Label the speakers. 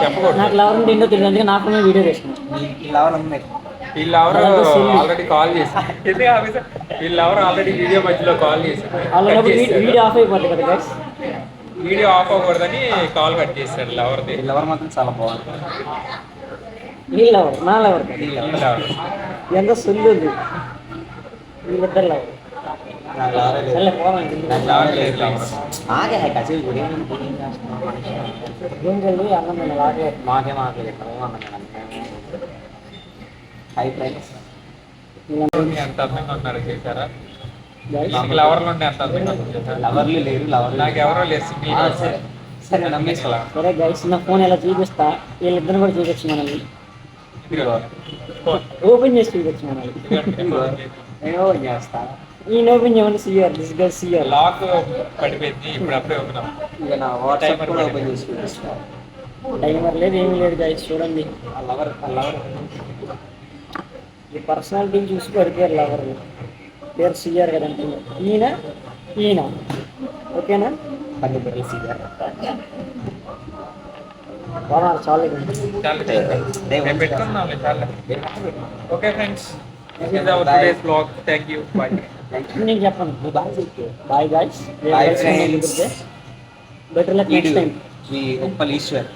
Speaker 1: చెప్పకూడదు.
Speaker 2: నాకు లవర్ ఉంటే ఏంటో తెలియదు, అందుకే నాకు వీడియో చేసిన.
Speaker 3: లవర్ ఉంది.
Speaker 1: వీళ్ళెవరు ఆల్రెడీ కాల్ చేశారు. వీళ్ళెవరు ఆల్రెడీ వీడియో మధ్యలో కాల్ చేశారు.
Speaker 2: వీడియో ఆఫ్ అయిపోతుంది కదా గైస్.
Speaker 1: వీడియో ఆఫ్ అవ్వకూడదని కాల్ కట్ చేశాడు లవర్ది.
Speaker 3: లవర్ మాత్రం చాలా బాగుంది.
Speaker 2: వీళ్ళ లవర్, నా లవర్ ఎంత సొల్లు ఉంది వీళ్ళిద్దరు లవర్.
Speaker 3: ఆగే కసి
Speaker 2: ఏం చల్లి అన్నం లాగే
Speaker 3: మాకేం ఆగలేదు. హై ఫ్రెండ్స్,
Speaker 1: ఎంత అందంగా ఉన్నారు చేశారా? లవర్లు ఉండే ఎంత అందంగా చేశారు.
Speaker 3: లవర్లు లేరు, లవర్
Speaker 1: నాకు ఎవరో లేదు, సింగిల్.
Speaker 3: సరే నమ్మేసుకోవాలి.
Speaker 2: సరే గైస్, నా ఫోన్ ఎలా చూపిస్తా, వీళ్ళిద్దరు కూడా చూపించు మనల్ని. ఓపెన్ చేసి చూపించు మనల్ని.
Speaker 3: నేను చేస్తా.
Speaker 2: ఈయన ఓపెన్ చేయమని CR, this guys CR.
Speaker 1: Lock పడిపోయింది, ఇప్పుడు అప్పుడే ఓపెన్.
Speaker 3: ఇక నా వాట్సాప్ కూడా ఓపెన్ చేసి చూపిస్తా.
Speaker 2: టైమర్ లేదు, ఏమీ లేదు గైస్. చూడండి,
Speaker 3: ఆ లవర్
Speaker 2: ఈ పర్సనాలిటీని చూసి పడిపోయారు లవర్. పేరు సిఆర్ కదంటే ఈయన ఈయన ఓకేనా?
Speaker 3: పది బిడ్డలు సీఆర్.
Speaker 2: బాగున్నారు చాలు.
Speaker 1: పెట్టుకుందాం చాలా. Okay friends, this is our today's blog. Thank you, bye.
Speaker 2: నేను చెప్పను. Bye guys.
Speaker 3: Bye friends.
Speaker 2: Better luck next time.
Speaker 3: మీ ఉప్పల్ ఈశ్వర్.